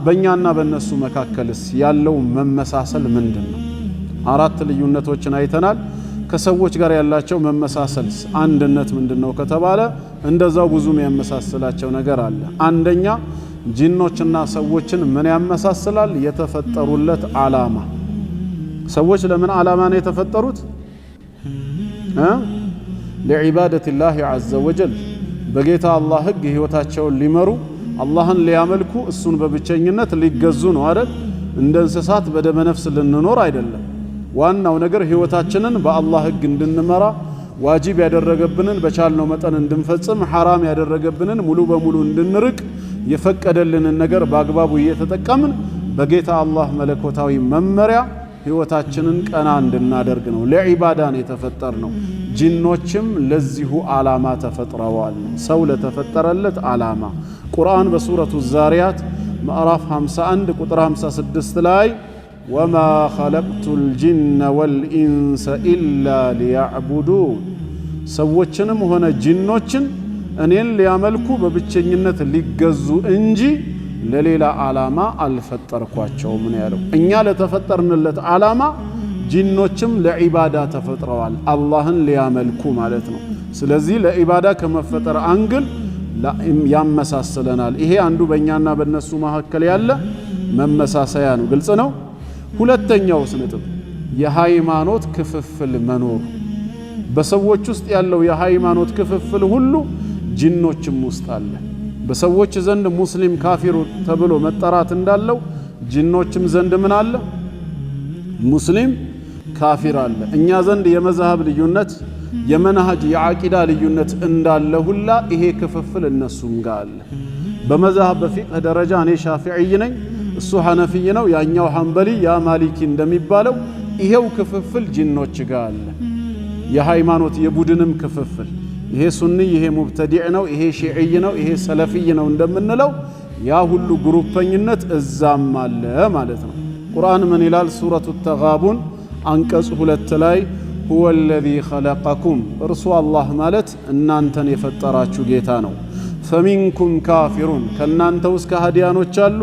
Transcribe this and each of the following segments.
በእኛና በእነሱ መካከልስ ያለው መመሳሰል ምንድነው? አራት ልዩነቶችን አይተናል። ከሰዎች ጋር ያላቸው መመሳሰልስ አንድነት ምንድነው ከተባለ እንደዛው ብዙ የሚያመሳስላቸው ነገር አለ። አንደኛ ጂኖችና ሰዎችን ምን ያመሳስላል? የተፈጠሩለት ዓላማ። ሰዎች ለምን ዓላማ ነው የተፈጠሩት? ለዒባደቲላሂ ዐዘ ወጀል በጌታ አላህ ሕግ ህይወታቸውን ሊመሩ አላህን ሊያመልኩ እሱን በብቸኝነት ሊገዙ ነው አይደል? እንደ እንስሳት በደመ ነፍስ ልንኖር አይደለም። ዋናው ነገር ህይወታችንን በአላህ ሕግ እንድንመራ ዋጂብ ያደረገብንን በቻልነው መጠን እንድንፈጽም ሐራም ያደረገብንን ሙሉ በሙሉ እንድንርቅ የፈቀደልንን ነገር በአግባቡ እየተጠቀምን በጌታ አላህ መለኮታዊ መመሪያ ህይወታችንን ቀና እንድናደርግ ነው። ለዒባዳን የተፈጠርነው። ጂኖችም ለዚሁ ዓላማ ተፈጥረዋል። ሰው ለተፈጠረለት ዓላማ ቁርአን በሱረቱ ዛሪያት ምዕራፍ 51 ቁጥር 56 ላይ ወማ ኸለቅቱል ጂነ ወልኢንሰ ኢላ ሊያዕቡዱን፣ ሰዎችንም ሆነ ጂኖችን እኔን ሊያመልኩ በብቸኝነት ሊገዙ እንጂ ለሌላ ዓላማ አልፈጠርኳቸውም ነው ያለው። እኛ ለተፈጠርንለት ዓላማ ጂኖችም ለዒባዳ ተፈጥረዋል፣ አላህን ሊያመልኩ ማለት ነው። ስለዚህ ለዒባዳ ከመፈጠር አንግል ያመሳስለናል። ይሄ አንዱ በእኛና በእነሱ መካከል ያለ መመሳሰያ ነው። ግልጽ ነው። ሁለተኛው ነጥብ የሃይማኖት ክፍፍል መኖር። በሰዎች ውስጥ ያለው የሃይማኖት ክፍፍል ሁሉ ጂኖችም ውስጥ አለ። በሰዎች ዘንድ ሙስሊም ካፊር ተብሎ መጠራት እንዳለው ጂኖችም ዘንድ ምን አለ? ሙስሊም ካፊር አለ። እኛ ዘንድ የመዝሃብ ልዩነት፣ የመንሃጅ የዓቂዳ ልዩነት እንዳለ ሁላ ይሄ ክፍፍል እነሱም ጋር አለ። በመዝሃብ በፊቅህ ደረጃ እኔ ሻፊዒይ ነኝ፣ እሱ ሐነፊይ ነው፣ ያኛው ሐንበሊ ያ ማሊኪ እንደሚባለው ይሄው ክፍፍል ጂኖች ጋር አለ። የሃይማኖት የቡድንም ክፍፍል ይሄ ሱኒ፣ ይሄ ሙብተዲዕ ነው፣ ይሄ ሺዕይ ነው፣ ይሄ ሰለፊይ ነው እንደምንለው ያ ሁሉ ግሩፐኝነት እዛም አለ ማለት ነው። ቁርአን ምን ይላል? ሱረቱ ተጋቡን አንቀጽ 2 ላይ ሁወ ለዚ ኸለቀኩም፣ እርሱ አላህ ማለት እናንተን የፈጠራችሁ ጌታ ነው። ፈሚንኩም ካፊሩን፣ ከእናንተ ውስጥ ከሃዲያኖች አሉ፣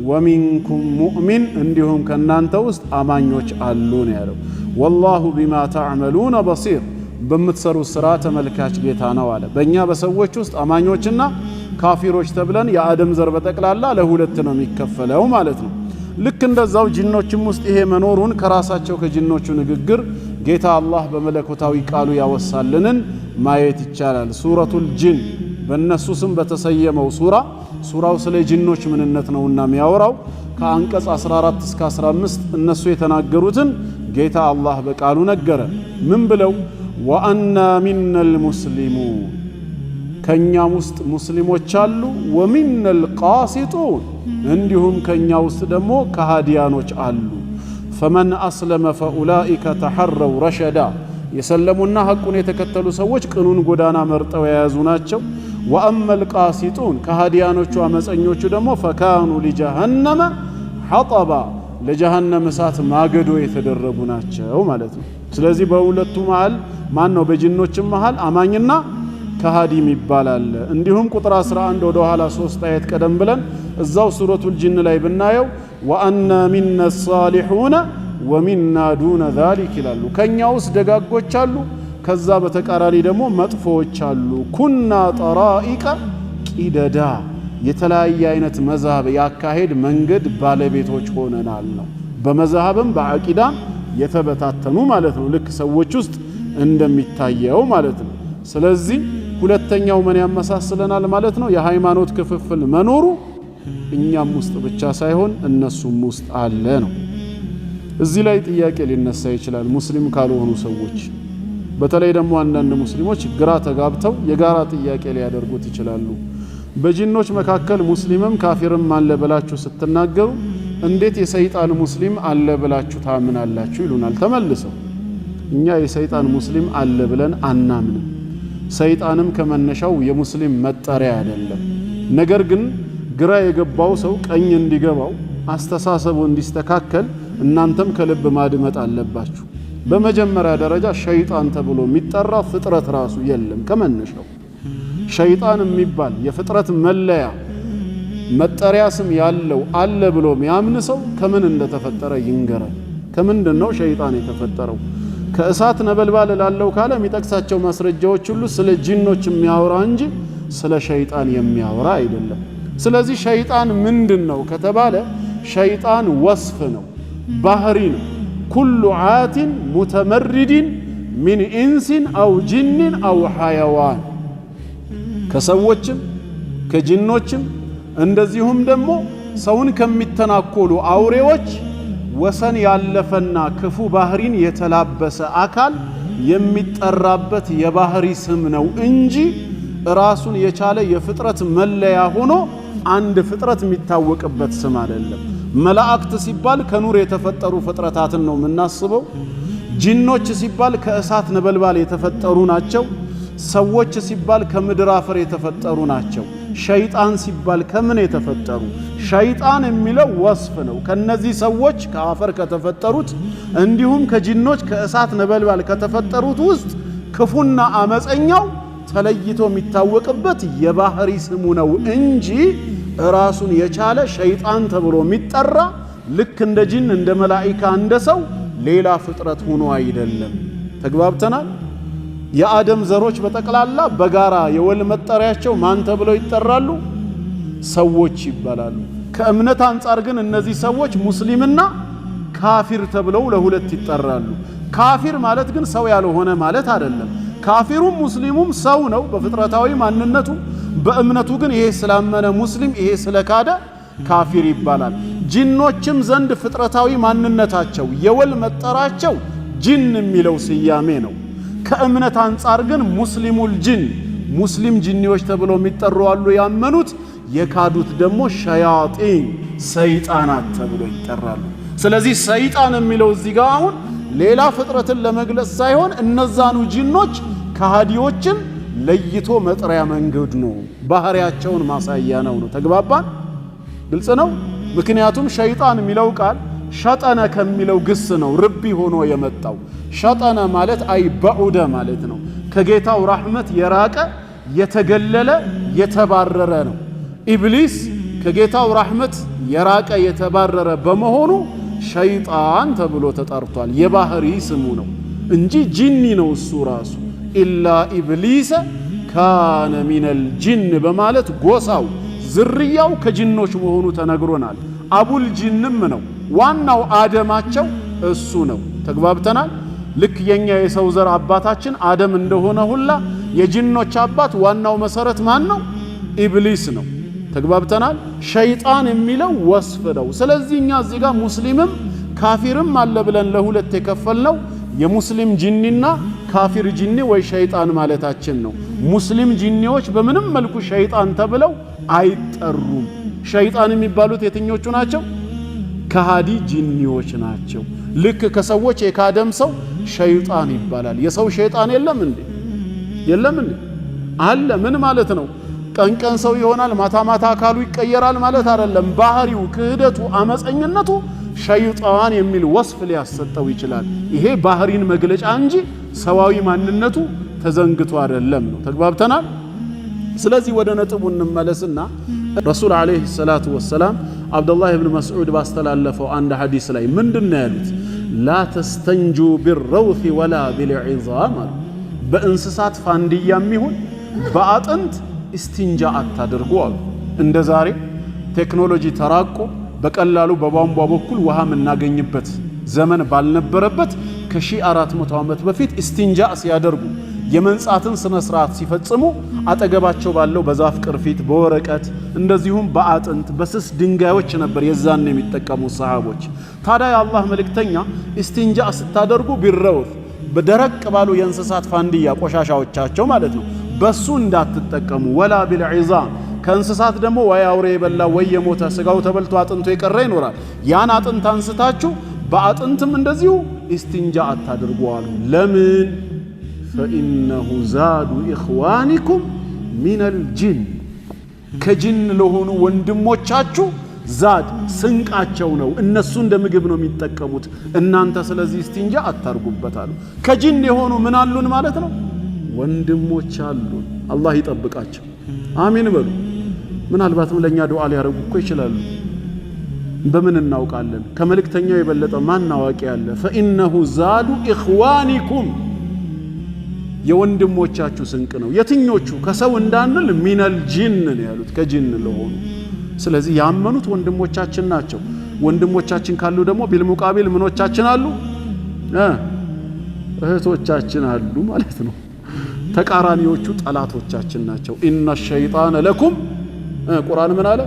ወሚንኩም ሙእሚን፣ እንዲሁም ከእናንተ ውስጥ አማኞች አሉ ነው ያለው። ወላሁ ቢማ ተዕመሉነ በሲር፣ በምትሰሩት ስራ ተመልካች ጌታ ነው አለ። በእኛ በሰዎች ውስጥ አማኞችና ካፊሮች ተብለን የአደም ዘር በጠቅላላ ለሁለት ነው የሚከፈለው ማለት ነው። ልክ እንደዛው ጂኖችም ውስጥ ይሄ መኖሩን ከራሳቸው ከጂኖቹ ንግግር ጌታ አላህ በመለኮታዊ ቃሉ ያወሳልንን ማየት ይቻላል። ሱረቱል ጂን በእነሱ ስም በተሰየመው ሱራው ስለ ጂኖች ምንነት ነውና የሚያወራው ከአንቀጽ 14 እስከ 15 እነሱ የተናገሩትን ጌታ አላህ በቃሉ ነገረ። ምን ብለው? ወአና ሚነል ሙስሊሙን፣ ከኛም ውስጥ ሙስሊሞች አሉ፣ ወሚነል ቃሲጡን፣ እንዲሁም ከኛ ውስጥ ደግሞ ከሃዲያኖች አሉ። ፈመን አስለመ ፈኡላኢከ ተሐረው ረሸዳ፣ የሰለሙና ሐቁን የተከተሉ ሰዎች ቅኑን ጎዳና መርጠው የያዙ ናቸው። ወአመል ቃሲጡን፣ ከሃዲያኖቹ አመፀኞቹ ደግሞ ፈካኑ ሊጀሃነመ ሐጠባ፣ ለጀሃነም እሳት ማገዶ የተደረጉ ናቸው ማለት ነው። ስለዚህ በሁለቱ መሃል ማን ነው? በጂኖችም መሃል አማኝና ከሃዲም ይባላል። እንዲሁም ቁጥር 11 ወደ ኋላ 3 አየት ቀደም ብለን እዛው ሱረቱል ጂን ላይ ብናየው ወአና ሚነ ሳሊሑነ ወሚና ዱነ ዛሊክ ይላሉ። ከኛ ውስጥ ደጋጎች አሉ፣ ከዛ በተቃራኒ ደግሞ መጥፎዎች አሉ። ኩና ጠራኢቀ ቂደዳ፣ የተለያየ አይነት መዝሃብ ያካሄድ መንገድ ባለቤቶች ሆነናል ነው። በመዝሃብም በዓቂዳም የተበታተኑ ማለት ነው። ልክ ሰዎች ውስጥ እንደሚታየው ማለት ነው። ስለዚህ ሁለተኛው ምን ያመሳስለናል ማለት ነው? የሃይማኖት ክፍፍል መኖሩ እኛም ውስጥ ብቻ ሳይሆን እነሱም ውስጥ አለ ነው። እዚህ ላይ ጥያቄ ሊነሳ ይችላል። ሙስሊም ካልሆኑ ሰዎች በተለይ ደግሞ አንዳንድ ሙስሊሞች ግራ ተጋብተው የጋራ ጥያቄ ሊያደርጉት ይችላሉ። በጂኖች መካከል ሙስሊምም ካፊርም አለ ብላችሁ ስትናገሩ እንዴት የሰይጣን ሙስሊም አለ ብላችሁ ታምናላችሁ ይሉናል ተመልሰው። እኛ የሰይጣን ሙስሊም አለ ብለን አናምንም። ሰይጣንም ከመነሻው የሙስሊም መጠሪያ አይደለም። ነገር ግን ግራ የገባው ሰው ቀኝ እንዲገባው አስተሳሰቡ እንዲስተካከል እናንተም ከልብ ማድመጥ አለባችሁ። በመጀመሪያ ደረጃ ሸይጣን ተብሎ የሚጠራ ፍጥረት ራሱ የለም ከመነሻው። ሸይጣን የሚባል የፍጥረት መለያ መጠሪያ ስም ያለው አለ ብሎ የሚያምን ሰው ከምን እንደተፈጠረ ይንገራል። ከምንድነው ሸይጣን የተፈጠረው? ከእሳት ነበልባል ላለው ካለ የሚጠቅሳቸው ማስረጃዎች ሁሉ ስለ ጂኖች የሚያወራ እንጂ ስለ ሸይጣን የሚያወራ አይደለም። ስለዚህ ሸይጣን ምንድነው ከተባለ ሸይጣን ወስፍ ነው፣ ባህሪ ነው። ኩሉ ዓቲን ሙተመርዲን ሚን ኢንሲን አው ጂንን አው ሐያዋን፣ ከሰዎችም ከጂኖችም እንደዚሁም ደግሞ ሰውን ከሚተናኮሉ አውሬዎች ወሰን ያለፈና ክፉ ባህሪን የተላበሰ አካል የሚጠራበት የባህሪ ስም ነው እንጂ ራሱን የቻለ የፍጥረት መለያ ሆኖ አንድ ፍጥረት የሚታወቅበት ስም አይደለም። መላእክት ሲባል ከኑር የተፈጠሩ ፍጥረታትን ነው የምናስበው። ጂኖች ሲባል ከእሳት ነበልባል የተፈጠሩ ናቸው። ሰዎች ሲባል ከምድር አፈር የተፈጠሩ ናቸው። ሸይጣን ሲባል ከምን የተፈጠሩ? ሸይጣን የሚለው ወስፍ ነው። ከነዚህ ሰዎች ከአፈር ከተፈጠሩት እንዲሁም ከጂኖች ከእሳት ነበልባል ከተፈጠሩት ውስጥ ክፉና አመፀኛው ተለይቶ የሚታወቅበት የባህሪ ስሙ ነው እንጂ ራሱን የቻለ ሸይጣን ተብሎ የሚጠራ ልክ እንደ ጂን እንደ መላኢካ እንደ ሰው ሌላ ፍጥረት ሆኖ አይደለም። ተግባብተናል? የአደም ዘሮች በጠቅላላ በጋራ የወል መጠሪያቸው ማን ተብለው ይጠራሉ? ሰዎች ይባላሉ። ከእምነት አንጻር ግን እነዚህ ሰዎች ሙስሊምና ካፊር ተብለው ለሁለት ይጠራሉ። ካፊር ማለት ግን ሰው ያልሆነ ማለት አይደለም። ካፊሩም ሙስሊሙም ሰው ነው በፍጥረታዊ ማንነቱ። በእምነቱ ግን ይሄ ስላመነ ሙስሊም፣ ይሄ ስለካደ ካፊር ይባላል። ጂኖችም ዘንድ ፍጥረታዊ ማንነታቸው የወል መጠራቸው ጂን የሚለው ስያሜ ነው። ከእምነት አንጻር ግን ሙስሊሙል ጂን ሙስሊም ጂኒዎች ተብለው የሚጠሩ አሉ ያመኑት። የካዱት ደግሞ ሸያጢን ሰይጣናት ተብለው ይጠራሉ። ስለዚህ ሰይጣን የሚለው እዚህ ጋር አሁን ሌላ ፍጥረትን ለመግለጽ ሳይሆን እነዛኑ ጂኖች ከሃዲዎችን ለይቶ መጥሪያ መንገድ ነው፣ ባህሪያቸውን ማሳያ ነው። ተግባባን? ግልጽ ነው። ምክንያቱም ሸይጣን የሚለው ቃል ሸጠነ ከሚለው ግስ ነው ርቢ ሆኖ የመጣው። ሸጠነ ማለት አይ በዑደ ማለት ነው። ከጌታው ረሕመት የራቀ የተገለለ የተባረረ ነው። ኢብሊስ ከጌታው ረሕመት የራቀ የተባረረ በመሆኑ ሸይጣን ተብሎ ተጠርቷል። የባህሪ ስሙ ነው እንጂ ጂኒ ነው እሱ ራሱ። ኢላ ኢብሊሰ ካነ ሚነል ጂን በማለት ጎሳው ዝርያው ከጂኖች መሆኑ ተነግሮናል። አቡል ጂንም ነው፣ ዋናው አደማቸው እሱ ነው። ተግባብተናል? ልክ የኛ የሰው ዘር አባታችን አደም እንደሆነ ሁላ የጂኖች አባት ዋናው መሰረት ማን ነው? ኢብሊስ ነው። ተግባብተናል? ሸይጣን የሚለው ወስፍ ነው። ስለዚህ እኛ እዚህ ጋር ሙስሊምም ካፊርም አለ ብለን ለሁለት የከፈልነው የሙስሊም ጂኒና ካፊር ጂኒ ወይ ሸይጣን ማለታችን ነው። ሙስሊም ጂኒዎች በምንም መልኩ ሸይጣን ተብለው አይጠሩም። ሸይጣን የሚባሉት የትኞቹ ናቸው? ከሃዲ ጂኒዎች ናቸው። ልክ ከሰዎች የካደም ሰው ሸይጣን ይባላል። የሰው ሸይጣን የለም እንዴ? የለም እንዴ? አለ። ምን ማለት ነው? ቀን ቀን ሰው ይሆናል፣ ማታ ማታ አካሉ ይቀየራል ማለት አይደለም። ባህሪው፣ ክህደቱ፣ አመፀኝነቱ ሸይጣን የሚል ወስፍ ሊያሰጠው ይችላል። ይሄ ባህሪን መግለጫ እንጂ ሰዋዊ ማንነቱ ተዘንግቶ አይደለም ነው። ተግባብተናል? ስለዚህ ወደ ነጥቡ እንመለስና ረሱል ዓለይሂ ሰላቱ ወሰላም አብዱላህ ብን መስዑድ ባስተላለፈው አንድ ሐዲስ ላይ ምንድነው ያሉት? ላ ተስተንጁ ቢረውት ወላ ቢልዒዛም፣ በእንስሳት ፋንድያም ይሁን በአጥንት እስቲንጃ አታድርጉ አሉ። እንደ ዛሬ ቴክኖሎጂ ተራቆ በቀላሉ በቧንቧ በኩል ውሃ የምናገኝበት ዘመን ባልነበረበት ከ1400 ዓመት በፊት እስቲንጃ ሲያደርጉ የመንጻትን ስነ ስርዓት ሲፈጽሙ አጠገባቸው ባለው በዛፍ ቅርፊት፣ በወረቀት እንደዚሁም በአጥንት በስስ ድንጋዮች ነበር የዛን የሚጠቀሙ ሰሃቦች። ታዲያ የአላህ መልእክተኛ እስቲንጃ ስታደርጉ ቢረውት በደረቅ ባሉ የእንስሳት ፋንድያ ቆሻሻዎቻቸው ማለት ነው በሱ እንዳትጠቀሙ፣ ወላ ቢልዒዛም ከእንስሳት ደግሞ ወይ አውሬ የበላ ወይ የሞተ ስጋው ተበልቶ አጥንቶ የቀረ ይኖራል። ያን አጥንት አንስታችሁ በአጥንትም እንደዚሁ እስቲንጃ አታድርጉ አሉ። ለምን? ፈኢነሁ ዛዱ ኢኽዋኒኩም ሚነል ጂን፣ ከጂን ለሆኑ ወንድሞቻችሁ ዛድ ስንቃቸው ነው። እነሱ እንደ ምግብ ነው የሚጠቀሙት። እናንተ ስለዚህ እስቲንጃ አታርጉበት አሉ። ከጂን የሆኑ ምን አሉን ማለት ነው? ወንድሞች አሉን። አላህ ይጠብቃቸው። አሚን በሉ። ምናልባትም ለኛ ዱዓ ሊያረጉ እኮ ይችላሉ። በምን እናውቃለን? ከመልእክተኛው የበለጠ ማን አዋቂ ያለ? فإنه زاد إخوانكم የወንድሞቻችሁ ስንቅ ነው። የትኞቹ? ከሰው እንዳንል ሚነል ጂን ነው ያሉት፣ ከጂን ለሆኑ። ስለዚህ ያመኑት ወንድሞቻችን ናቸው። ወንድሞቻችን ካሉ ደግሞ ቢልሙቃቢል ምኖቻችን አሉ? እህቶቻችን አሉ ማለት ነው። ተቃራኒዎቹ ጠላቶቻችን ናቸው። ኢነ ሸይጣን ለኩም ቁርአን ምን አለ?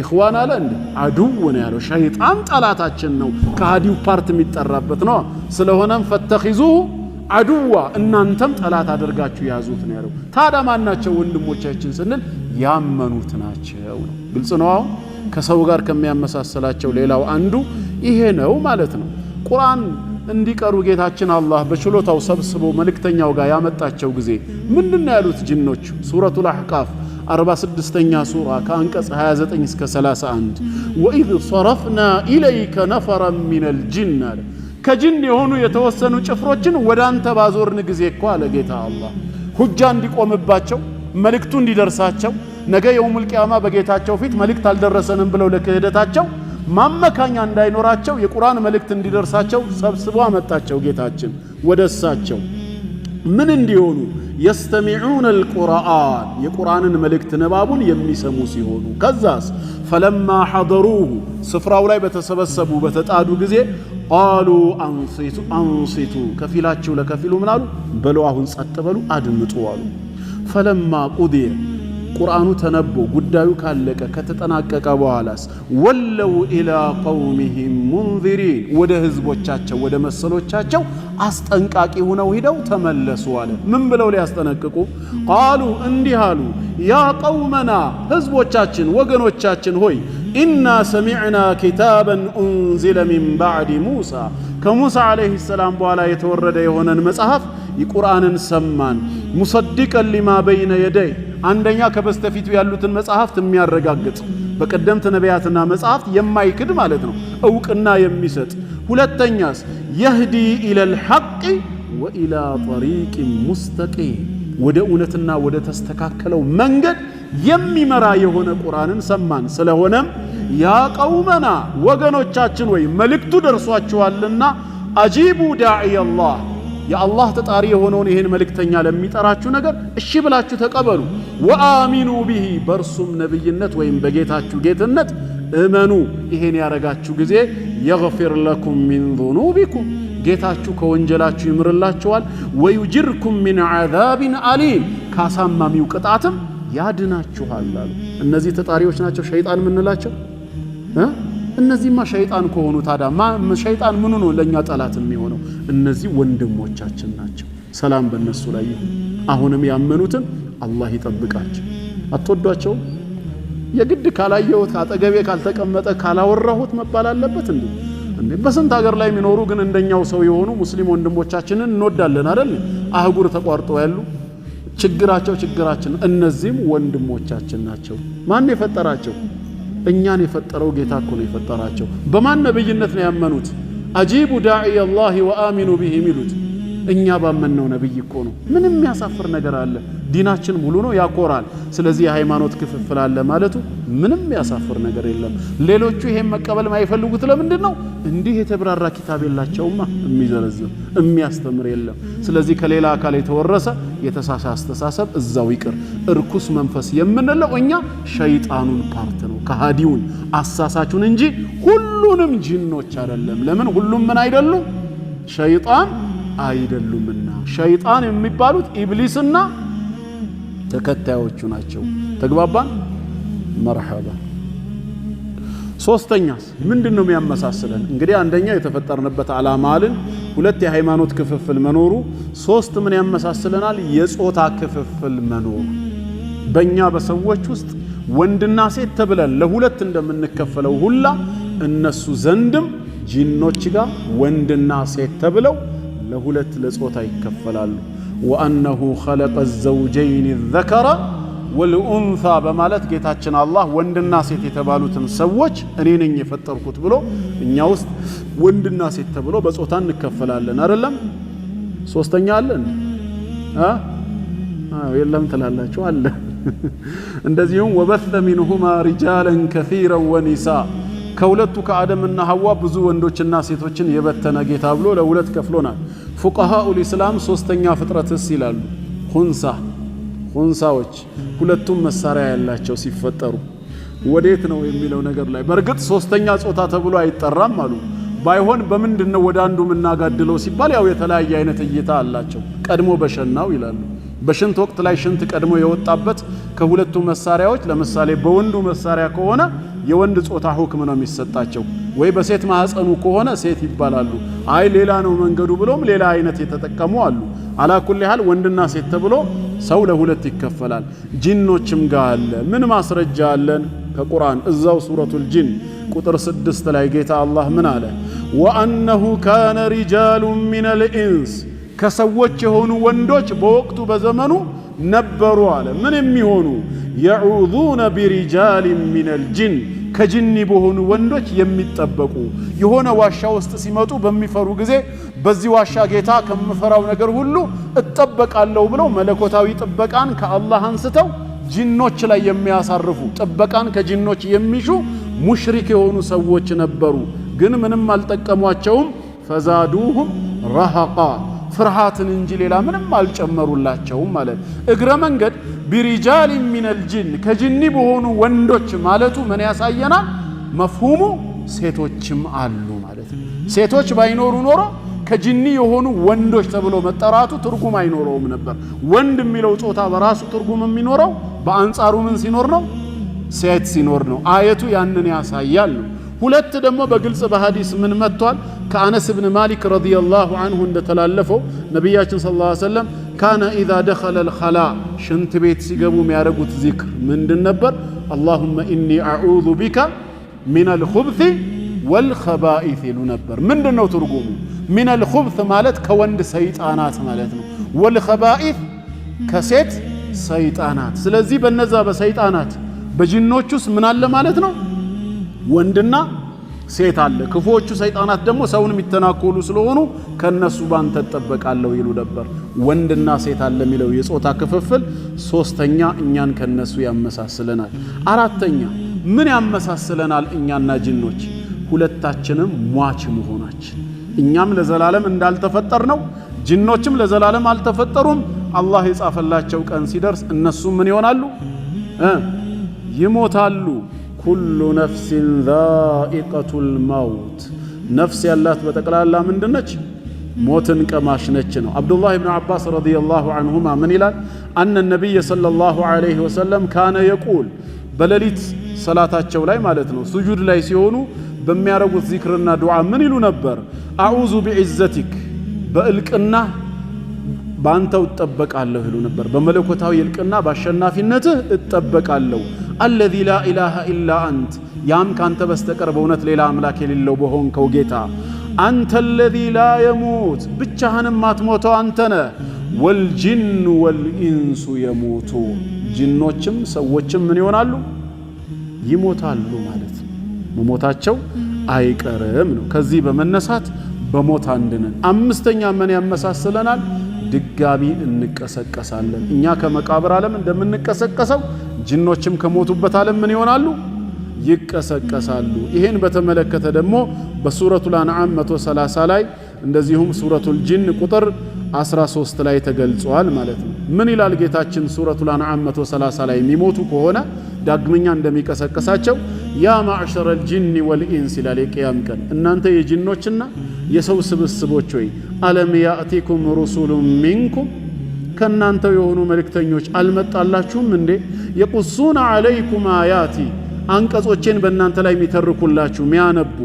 ኢኽዋን አለ እንዴ? አዱው ነው ያለው። ሸይጣን ጠላታችን ነው። ከሃዲው ፓርት የሚጠራበት ነው። ስለሆነም ፈተኺዙሁ አዱዋ እናንተም ጠላት አድርጋችሁ ያዙት ነው ያለው። ታዲያ ማን ናቸው ወንድሞቻችን ስንል ያመኑት ናቸው ነው። ግልጽ ነው። አሁን ከሰው ጋር ከሚያመሳሰላቸው ሌላው አንዱ ይሄ ነው ማለት ነው። ቁርአን እንዲቀሩ ጌታችን አላህ በችሎታው ሰብስቦ መልእክተኛው ጋር ያመጣቸው ጊዜ ምንድነው ያሉት ጅኖች? ሱረቱል አህቃፍ 46ኛ ሱራ ከአንቀጽ 29 እስከ 31 ወኢዝ ሶረፍና ኢለይከ ነፈረን ሚነል ጂን አለ። ከጅን የሆኑ የተወሰኑ ጭፍሮችን ወደ አንተ ባዞርን ጊዜ እኮ አለ ጌታ አላህ ሁጃ እንዲቆምባቸው መልእክቱ እንዲደርሳቸው ነገ የውሙል ቂያማ በጌታቸው ፊት መልእክት አልደረሰንም ብለው ለክህደታቸው ማመካኛ እንዳይኖራቸው የቁርአን መልእክት እንዲደርሳቸው ሰብስቦ አመጣቸው ጌታችን ወደሳቸው። ምን እንዲሆኑ? يستمعون القرآن የቁርአንን መልእክት ንባቡን የሚሰሙ ሲሆኑ ከዛስ فلما حضروه ስፍራው ላይ በተሰበሰቡ በተጣዱ ጊዜ قالوا انصتوا ከፊላቸው ለከፊሉ ምን አሉ? በሉ አሁን ጸጥ በሉ አድምጡ አሉ። فلما قضي ቁርአኑ ተነቦ ጉዳዩ ካለቀ ከተጠናቀቀ በኋላስ ወለው ኢላ ቀውሚሂም ሙንዚሪን ወደ ህዝቦቻቸው ወደ መሰሎቻቸው አስጠንቃቂ ሆነው ሄደው ተመለሱ አለ። ምን ብለው ሊያስጠነቅቁ? ቃሉ እንዲህ አሉ፣ ያ ቀውመና ህዝቦቻችን ወገኖቻችን ሆይ ኢና ሰሚዕና ኪታበን ኡንዚለ ሚን ባዕድ ሙሳ ከሙሳ ዓለይሂ ሰላም በኋላ የተወረደ የሆነን መጽሐፍ የቁርአንን ሰማን። ሙሰዲቀን ሊማ በይነ የደይ አንደኛ ከበስተፊቱ ያሉትን መጽሐፍት የሚያረጋግጥ በቀደምት ነቢያትና መጽሐፍት የማይክድ ማለት ነው፣ እውቅና የሚሰጥ። ሁለተኛስ የህዲ ኢለል ሐቅ ወኢላ ጠሪቅ ሙስተቂም ወደ እውነትና ወደ ተስተካከለው መንገድ የሚመራ የሆነ ቁርአንን ሰማን። ስለሆነም ያ ቀውመና ወገኖቻችን ወይ መልእክቱ ደርሷችኋልና አጂቡ ዳዒ አላህ የአላህ ተጣሪ የሆነውን ይሄን መልእክተኛ ለሚጠራችሁ ነገር እሺ ብላችሁ ተቀበሉ። ወአሚኑ ቢሂ በርሱም ነብይነት ወይም በጌታችሁ ጌትነት እመኑ። ይሄን ያረጋችሁ ጊዜ የግፊር ለኩም ሚን ዙኑቢኩም ጌታችሁ ከወንጀላችሁ ይምርላችኋል። ወዩጅርኩም ሚን ዐዛቢን አሊም ካሳማሚው ቅጣትም ያድናችኋል አሉ። እነዚህ ተጣሪዎች ናቸው ሸይጣን ምንላቸው? እነዚህማ ሸይጣን ከሆኑ ታዲያ ሸይጣን ምኑ ነው ለኛ ጠላት የሚሆነው? እነዚህ ወንድሞቻችን ናቸው። ሰላም በእነሱ ላይ ይሁን። አሁንም ያመኑትን አላህ ይጠብቃቸው። አትወዷቸው? የግድ ካላየሁት አጠገቤ ካልተቀመጠ ካላወራሁት መባል አለበት እንዴ? በስንት ሀገር ላይ የሚኖሩ ግን እንደኛው ሰው የሆኑ ሙስሊም ወንድሞቻችንን እንወዳለን አይደል? አህጉር ተቋርጠው ያሉ ችግራችን። እነዚህም ወንድሞቻችን ናቸው። ማን የፈጠራቸው? እኛን የፈጠረው ጌታ እኮ ነው የፈጠራቸው። በማን ነብይነት ነው ያመኑት? አጂቡ ዳዒ አላህ ወአሚኑ ቢሂ ሚሉት እኛ ባመነው ነብይ እኮ ነው። ምንም የሚያሳፍር ነገር አለ? ዲናችን ሙሉ ነው፣ ያኮራል። ስለዚህ የሃይማኖት ክፍፍል አለ ማለቱ ምንም ያሳፍር ነገር የለም። ሌሎቹ ይሄን መቀበል ማይፈልጉት ለምንድን ነው? እንዲህ የተብራራ ኪታብ የላቸውማ፣ የሚዘረዝር የሚያስተምር የለም። ስለዚህ ከሌላ አካል የተወረሰ የተሳሳተ አስተሳሰብ እዛው ይቅር። እርኩስ መንፈስ የምንለው እኛ ሸይጣኑን ፓርት ነው፣ ከሃዲውን አሳሳቹን እንጂ ሁሉንም ጂኖች አይደለም። ለምን? ሁሉም ምን አይደሉም? ሸይጣን አይደሉምና። ሸይጣን የሚባሉት ኢብሊስና ተከታዮቹ ናቸው። ተግባባን? መርሐባ። ሶስተኛስ ምንድነው የሚያመሳስለን? እንግዲህ አንደኛ የተፈጠርንበት ዓላማ አልን፣ ሁለት የሃይማኖት ክፍፍል መኖሩ፣ ሶስት ምን ያመሳስለናል? የጾታ ክፍፍል መኖሩ። በእኛ በሰዎች ውስጥ ወንድና ሴት ተብለን ለሁለት እንደምንከፈለው ሁላ እነሱ ዘንድም ጂኖች ጋር ወንድና ሴት ተብለው ለሁለት ለጾታ ይከፈላሉ። ወአነሁ ኸለቀ ዘውጀይን ዘከረ ወልኡንሳ በማለት ጌታችን አላህ ወንድና ሴት የተባሉትን ሰዎች እኔ ነኝ የፈጠርኩት ብሎ እኛ ውስጥ ወንድና ሴት ተብሎ በጾታ እንከፈላለን አይደለም? ሶስተኛ አለ የለም ትላላችሁ? አለ። እንደዚሁም ወበث منهما رجالا كثيرا ونساء ከሁለቱ ከአደምና ሐዋ ብዙ ወንዶችና ሴቶችን የበተነ ጌታ ብሎ ለሁለት ከፍሎናል። ፉቃሃኡል ኢስላም ሶስተኛ ፍጥረትስ ይላሉ ኹንሳዎች ሁለቱም መሳሪያ ያላቸው ሲፈጠሩ ወዴት ነው የሚለው ነገር ላይ በርግጥ ሶስተኛ ጾታ ተብሎ አይጠራም አሉ። ባይሆን በምንድነው ወደ አንዱ ምናጋድለው ሲባል ያው የተለያየ አይነት እይታ አላቸው። ቀድሞ በሸናው ይላሉ። በሽንት ወቅት ላይ ሽንት ቀድሞ የወጣበት ከሁለቱ መሳሪያዎች ለምሳሌ በወንዱ መሳሪያ ከሆነ የወንድ ጾታ ሁክም ነው የሚሰጣቸው፣ ወይ በሴት ማህፀኑ ከሆነ ሴት ይባላሉ። አይ ሌላ ነው መንገዱ ብሎም ሌላ አይነት የተጠቀሙ አሉ። አላኩል ያህል ወንድና ሴት ተብሎ ሰው ለሁለት ይከፈላል። ጂኖችም ጋር አለ። ምን ማስረጃ አለን? ከቁርአን እዛው ሱረቱል ጂን ቁጥር 6 ላይ ጌታ አላህ ምን አለ? ወአነሁ ካነ ሪጃሉን ሚነል ኢንስ ከሰዎች የሆኑ ወንዶች በወቅቱ በዘመኑ ነበሩ አለ። ምን የሚሆኑ? የዑዙነ ቢሪጃሊን ሚነል ጂን ከጅኒ በሆኑ ወንዶች የሚጠበቁ የሆነ ዋሻ ውስጥ ሲመጡ በሚፈሩ ጊዜ በዚህ ዋሻ ጌታ ከምፈራው ነገር ሁሉ እጠበቃለሁ ብለው መለኮታዊ ጥበቃን ከአላህ አንስተው ጂኖች ላይ የሚያሳርፉ ጥበቃን ከጂኖች የሚሹ ሙሽሪክ የሆኑ ሰዎች ነበሩ። ግን ምንም አልጠቀሟቸውም። ፈዛዱሁም ረሃቃ ፍርሃትን እንጂ ሌላ ምንም አልጨመሩላቸውም ማለት። እግረ መንገድ ቢሪጃል ሚነል ጂን ከጂኒ በሆኑ ወንዶች ማለቱ ምን ያሳየናል? መፍሁሙ ሴቶችም አሉ ማለት ነው። ሴቶች ባይኖሩ ኖሮ ከጂኒ የሆኑ ወንዶች ተብሎ መጠራቱ ትርጉም አይኖረውም ነበር። ወንድ የሚለው ጾታ በራሱ ትርጉም የሚኖረው በአንጻሩ ምን ሲኖር ነው? ሴት ሲኖር ነው። አየቱ ያንን ያሳያል ነው። ሁለት ደግሞ በግልጽ በሐዲስ ምን መጥቷል? ከአነስ ብን ማሊክ ረዲየላሁ ዐንሁ እንደተላለፈው ነቢያችን ሰለላሁ ዐለይሂ ወሰለም ካነ ኢዛ ደኸለ አልኸላ ሽንት ቤት ሲገቡ የሚያደርጉት ዚክር ምንድን ነበር? አላሁመ ኢኒ አዑዙ ቢከ ሚነል ኹብሲ ወልኸባኢስ ይሉ ነበር። ምንድን ነው ትርጉሙ? ሚነል ኹብስ ማለት ከወንድ ሰይጣናት ማለት ነው። ወልኸባኢስ ከሴት ሰይጣናት። ስለዚህ በነዛ በሰይጣናት በጂኖች ውስጥ ምን አለ ማለት ነው? ወንድና ሴት አለ። ክፉዎቹ ሰይጣናት ደግሞ ሰውን የሚተናኮሉ ስለሆኑ ከነሱ ባንተ ተጠበቃለሁ ይሉ ነበር። ወንድና ሴት አለ የሚለው የጾታ ክፍፍል ሶስተኛ እኛን ከነሱ ያመሳስለናል። አራተኛ ምን ያመሳስለናል እኛና ጂኖች? ሁለታችንም ሟች መሆናችን። እኛም ለዘላለም እንዳልተፈጠር ነው፣ ጂኖችም ለዘላለም አልተፈጠሩም። አላህ የጻፈላቸው ቀን ሲደርስ እነሱ ምን ይሆናሉ? ይሞታሉ። ኩሉ ነፍሲን ዛኢቀቱል መውት ነፍስ ያላት በጠቅላላ ምንድነች? ሞትን ቀማሽ ነች ነው። አብዱላህ ብን አባስ ረዲየላሁ ዐንሁማ ምን ይላል? አነ ነቢይ ሰለላሁ ዐለይሂ ወሰለም ካነ የቁል በሌሊት ሰላታቸው ላይ ማለት ነው ሱጁድ ላይ ሲሆኑ በሚያረጉት ዚክርና ዱዓ ምን ይሉ ነበር? አዑዙ ቢዕዘቲክ በእልቅና ባንተው እጠበቃለሁ ይሉ ነበር። በመለኮታዊ እልቅና ባሸናፊነትህ እጠበቃለሁ። አለዚ ላ ኢላሃ ኢላ አንት ያም ካንተ በስተቀር በእውነት ሌላ አምላክ የሌለው በሆንከው ጌታ። አንተ አለዚ ላ የሙት ብቻህንም አትሞተው አንተ ነህ። ወልጂኑ ወልኢንሱ የሙቱ ጂኖችም ሰዎችም ምን ይሆናሉ? ይሞታሉ ማለት ነው። መሞታቸው አይቀርም ነው። ከዚህ በመነሳት በሞት አንድነን። አምስተኛ ምን ያመሳስለናል? ድጋሚ እንቀሰቀሳለን። እኛ ከመቃብር ዓለም እንደምንቀሰቀሰው ጂኖችም ከሞቱበት ዓለም ምን ይሆናሉ? ይቀሰቀሳሉ። ይሄን በተመለከተ ደግሞ በሱረቱል አንዓም 130 ላይ እንደዚሁም ሱረቱል ጂን ቁጥር 13 ላይ ተገልጿል ማለት ነው። ምን ይላል ጌታችን? ሱረቱል አንዓም 130 ላይ የሚሞቱ ከሆነ ዳግመኛ እንደሚቀሰቀሳቸው ያ ማዕሸረል ጂኒ ወልኢንስ ይላል። የቂያም ቀን እናንተ የጂኖችና የሰው ስብስቦች ሆይ አለም ያእቲኩም ሩሱሉን ሚንኩም ከእናንተ የሆኑ መልእክተኞች አልመጣላችሁም እንዴ? የቁሱነ ዐለይኩም አያቲ አንቀጾቼን በእናንተ ላይ የሚተርኩላችሁ ሚያነቡ፣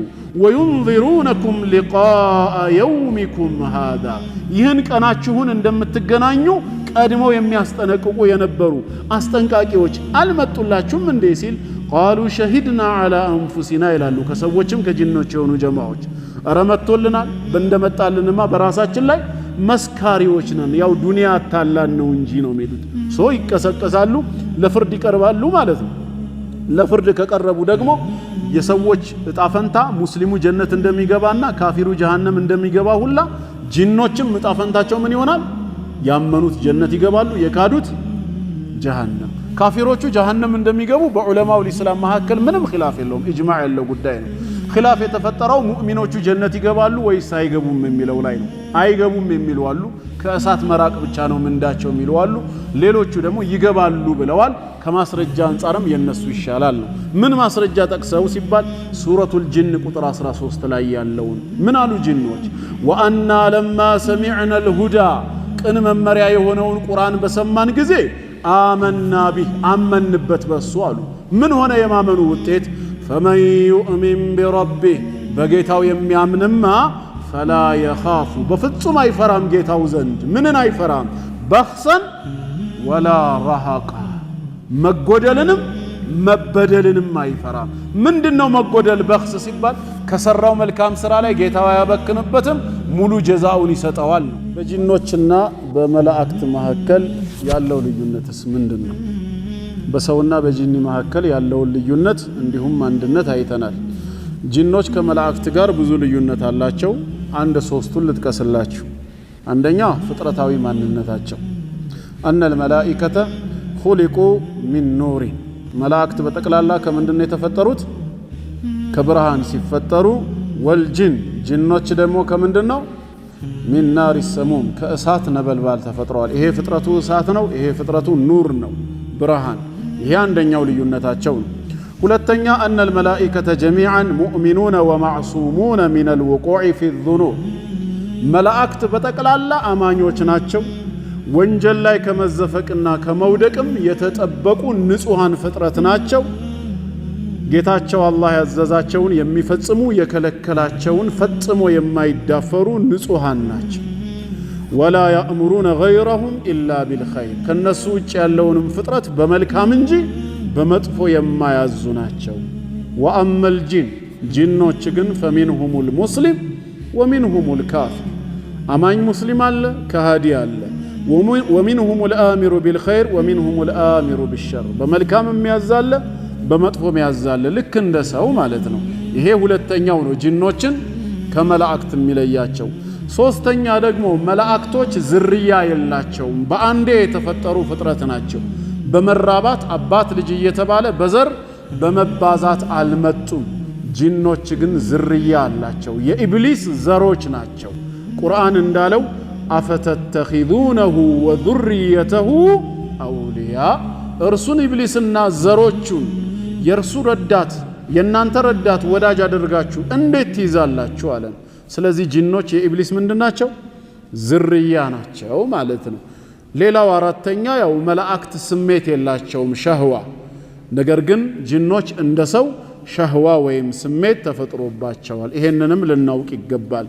ወዩንዚሩነኩም ሊቃአ የውሚኩም ሃዛ ይህን ቀናችሁን እንደምትገናኙ ቀድሞ የሚያስጠነቅቁ የነበሩ አስጠንቃቂዎች አልመጡላችሁም እንዴ ሲል ቃሉ ሸሂድና ዐላ አንፉሲና ይላሉ። ከሰዎችም ከጂኖች የሆኑ ጀማዎች ኧረ መጥቶልናል፣ እንደመጣልንማ በራሳችን ላይ መስካሪዎች ነን፣ ያው ዱንያ አታላን ነው እንጂ ነው የሚሉት። ሰው ይቀሰቀሳሉ፣ ለፍርድ ይቀርባሉ ማለት ነው። ለፍርድ ከቀረቡ ደግሞ የሰዎች እጣ ፈንታ ሙስሊሙ ጀነት እንደሚገባና ካፊሩ ጀሃነም እንደሚገባ ሁላ ጂኖችም እጣ ፈንታቸው ምን ይሆናል? ያመኑት ጀነት ይገባሉ፣ የካዱት ጀሃነም። ካፊሮቹ ጀሃነም እንደሚገቡ በዑለማው الاسلام መካከል ምንም ኺላፍ የለውም ኢጅማዕ ያለው ጉዳይ ነው ኺላፍ የተፈጠረው ሙእሚኖቹ ጀነት ይገባሉ ወይስ አይገቡም የሚለው ላይ ነው አይገቡም የሚሉ አሉ ከእሳት መራቅ ብቻ ነው ምንዳቸው የሚሉ አሉ ሌሎቹ ደግሞ ይገባሉ ብለዋል ከማስረጃ አንፃርም የነሱ ይሻላል ነው ምን ማስረጃ ጠቅሰው ሲባል ሱረቱል ጂን ቁጥር 13 ላይ ያለውን ምን አሉ ጂኖች ወአና ለማ ሰሚዕና الهدى ቅን መመሪያ የሆነውን ቁርአን በሰማን ጊዜ አመና ቢህ አመንበት በሱ አሉ ምን ሆነ የማመኑ ውጤት فمن يؤمن بربه በጌታው የሚያምንማ فلا يخاف በፍጹም አይፈራም ጌታው ዘንድ ምንን አይፈራም በخسን ولا رهقا መጎደልንም መበደልንም አይፈራም ምንድነው መጎደል በخስ ሲባል ከሰራው መልካም ስራ ላይ ጌታው ያበክንበትም ሙሉ ጀዛውን ይሰጠዋል በጂኖችና በመላእክት መካከል ያለው ልዩነትስ ምንድነው በሰውና በጂኒ መካከል ያለው ልዩነት እንዲሁም አንድነት አይተናል ጂኖች ከመላእክት ጋር ብዙ ልዩነት አላቸው አንድ ሶስቱን ልጥቀስላችሁ አንደኛ ፍጥረታዊ ማንነታቸው أن الملائكة خلقوا من نور መላእክት በጠቅላላ ከምንድነው የተፈጠሩት ከብርሃን ሲፈጠሩ ወልጂን ጂኖች ደግሞ ከምንድነው من نار السموم ከእሳት ነበልባል ተፈጥረዋል ይሄ ፍጥረቱ እሳት ነው ይሄ ፍጥረቱ ኑር ነው ብርሃን ይሄ አንደኛው ልዩነታቸው ነው ሁለተኛ أن الملائكة جميعا مؤمنون ومعصومون من الوقوع في الذنوب መላእክት በጠቅላላ አማኞች ናቸው ወንጀል ላይ ከመዘፈቅና ከመውደቅም የተጠበቁ ንጹሃን ፍጥረት ናቸው ጌታቸው አላህ ያዘዛቸውን የሚፈጽሙ የከለከላቸውን ፈጽሞ የማይዳፈሩ ንጹሃን ናቸው ولا يأمرون غيرهم إلا بالخير ከነሱ ውጭ ያለውንም ፍጥረት በመልካም እንጂ በመጥፎ የማያዙ ናቸው وأما الجن ጂኖች ግን فمنهم المسلم ومنهم الكافر አማኝ ሙስሊም አለ ከሃዲ አለ ومنهم الآمر بالخير ومنهم الآمر بالشر በመልካም የሚያዛለ በመጥፎም ያዛለ ልክ እንደሰው ማለት ነው ይሄ ሁለተኛው ነው ጂኖችን ከመላእክት የሚለያቸው ሶስተኛ ደግሞ መላእክቶች ዝርያ የላቸውም በአንዴ የተፈጠሩ ፍጥረት ናቸው በመራባት አባት ልጅ እየተባለ በዘር በመባዛት አልመጡም ጂኖች ግን ዝርያ አላቸው የኢብሊስ ዘሮች ናቸው ቁርአን እንዳለው አፈተተኺዙነሁ ወذريته አውሊያ እርሱን ኢብሊስና ዘሮቹን የርሱ ረዳት የናንተ ረዳት ወዳጅ አድርጋችሁ እንዴት ትይዛላችሁ አለን ስለዚህ ጂኖች የኢብሊስ ምንድናቸው ዝርያ ናቸው ማለት ነው ሌላው አራተኛ ያው መላእክት ስሜት የላቸውም ሸህዋ ነገር ግን ጂኖች እንደሰው ሸህዋ ወይም ስሜት ተፈጥሮባቸዋል ይሄንንም ልናውቅ ይገባል